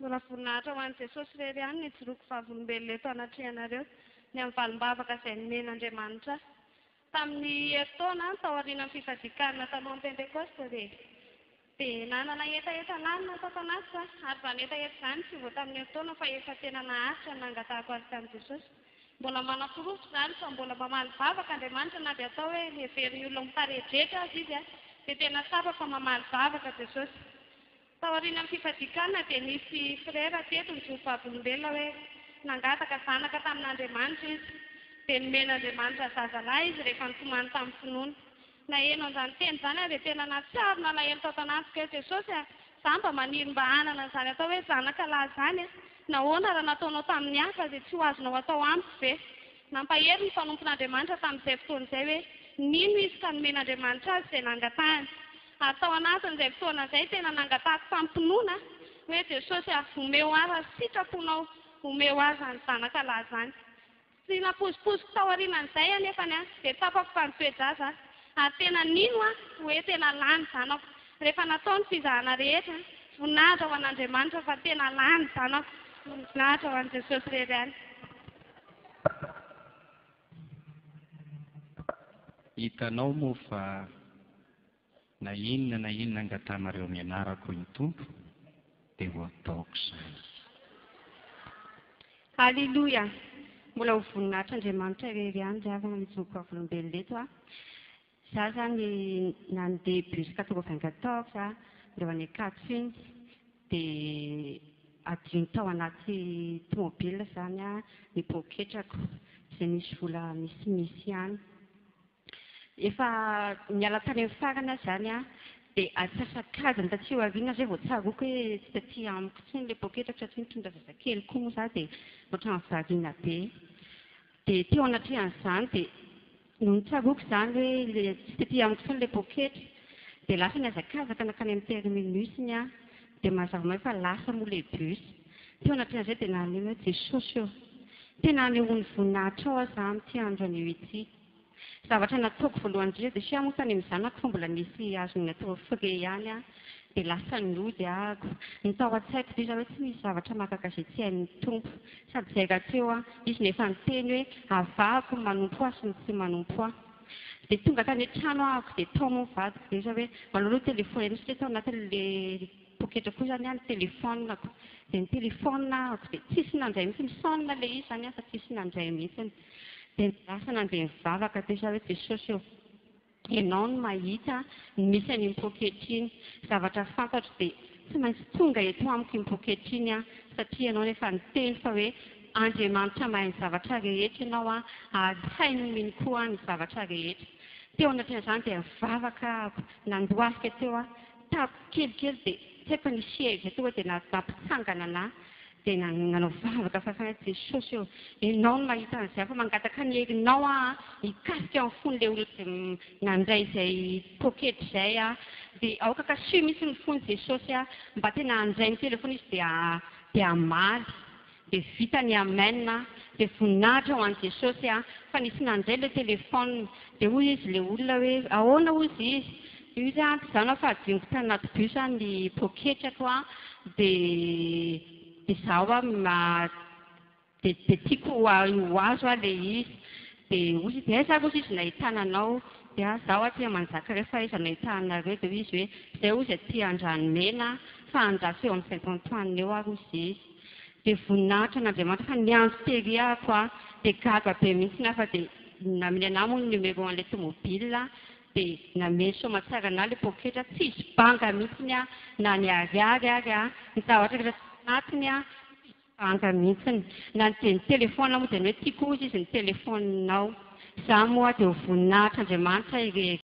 Mbola voninahitra ho an'i Jesosy irery ihany ny joroako vavolombelona eto anatrehanareo ny amin'ny valim-bavaka izay nomen'Andriamanitra. Tamin'ny herintaona tao aorianan'ny fifadikana talohan'ny Pentekosta dia nanana etaetan'alina tato anaty ary izany etaeta izany tsy vao tamin'ny herintaona fa efa tena naharitra ny nangatahako azy tamin'i Jesosy. Mbola manaporofo izany fa mbola mamaly vavaka Andriamanitra na dia atao hoe heverin'ny olona mitaredretra azy izy dia tena tsapa fa mamaly vavaka Jesosy. Tao aorianan'ny fifadikana dia nisy frera teto ny vavolombelona hoe nangataka zanaka tamin'Andriamanitra izy dia nomen'Andriamanitra zazalahy izy rehefa nitomany tamin'ny finoana. Na eno an'izany teny izany dia tena natsiaro nalahelo tao tanatiko hoe Jesosy izaho mba maniry mba hanana an'izany atao hoe zanaka lahy izany nahoana raha nataonao tamin'ny hafa dia tsy ho azonao atao amiko ve? Nampahery ny mpanompon'Andriamanitra tamin'izay fotoana izay hoe nino izy ka nomen'Andriamanitra azy izay nangatahany. Ary tao anatin'izay fotoana izay tena nangatahako tampinoana hoe Jesosy omeo azy sitraponao omeo azy any zanaka lahy izany. Tsy naposiposiko tao aorianan'izay anefa dia tapako fa nitoedraza ary tena nino hoe tena lany zanako. Rehefa natao ny fizahana rehetra voninahitra ho an'Andriamanitra fa tena lany zanako. Voninahitra ho an'i Jesosy irery ihany. Hitanao moa fa na inona angatahnareo mianarako ny Tompo dia ho ataoko izany. Halleluja. Mbola ho voninahitra Andriamanitra irery ihany zavana ny joroako vavolombelona eto Izaho izany nandeha bus 94 dia ho any Ankatso dia adiny tao anaty tomobila izany ny poketrako izay misy vola misimisy ihany. Efa niala tany amin'ny farana izany dia atsasakadiny taty aoriana izay vao tsaroako hoe tsy taty amiko intsony ilay poketrako satria mitondra zazakely koa moa izaho dia ohatran'ny variana be. Dia teo anatrehan'izany dia no nitsaroako izany hoe tsy taty amiko intsony ilay poketra dia lasa niazakazaka nakany amin'ny terminus dia mazava may fa lasa moa ilay bus. Teo anatrehan'izay dia naneno hoe Jesosy eo. Tena anehoany voninahitra ao izaho amin'ity andro anio ity. Zavatra nataoko voalohany indrindra dia sia moa tany amin'ny zanako fa mbola nisy azony natao fre ihany dia lasa nody ahako. Ny tao an-tsaiko dia hoe tsy misy zavatra mahagaga izay tsy hain'ny Tompo. Sady izay rahateo izy nefa niteny hoe avahako manompo ahy sy ny tsy manompo ahy. Dia tonga tany an-trano ahako dia tao moa vadiko dia hoe maloloha telefona misy ilay tao anatin'ilay poketra koa izany ny telefonako. Dia ny telefona ahako dia tsisy nandray mihitsy sonina ilay izy izany fa tsisy nandray mihitsy. Dia lasa nandeha mivavaka dia hoe Jesosy eo. Ianao no mahita misy an'iny poketra iny. Zavatra fantatro dia tsy maintsy tonga eto amiko iny poketra iny satria ianao nefa niteny fa hoe Andriamanitra mahay ny zavatra rehetra ianao ary hainy miny koa ny zavatra rehetra. Teo anatrehan'izany dia mivavaka ahako. Nandohafika teo tapoko kelikely dia tsy haiko nisy hevitra teo dia nampitsangana anahy. Dia nanao vavaka fa Jesosy eo. Ianao no mahita an'izay fa mangataka ny herinao hikasika amin'ny fon'ilay olona nandray izay poketra izay dia aoka kasihy mihitsy ny fon'i Jesosy mba tena handray ny telefona izy dia hamaly. Dia vita ny amen dia voninahitra ho an'i Jesosy fa nisy nandray ilay telefona dia hoy izy ilay olona hoe ahoana hozy izy. Io tsy izany fa adinoko tany anaty bus ny poketrako dia izaho dia tiako ho azo ilay izy. Dia hoy izy aiza hozy izy nahitana anao dia izaho aty manjaka rehefa iza nahitanareo dia izy hoe izay hozy aty Andranomena fa andraso eo amin'ny Saint-Antoine eo hozy izy. Dia voninahitra n'Andriamanitra fa niandry tery ahako dia gaga be mihitsy fa dia namely anahy moa ny numero an'ilay tomobila dia namely somatsara anahy ilay poketra tsy izy banga mihitsy na ny ariary ny zavatra rehetra anatiny banga mihitsy. Na ny telefona moa dia hoe tiako hozy izy ny telefoninao. Izaho moa dia ho voninahitra Andriamanitra irery.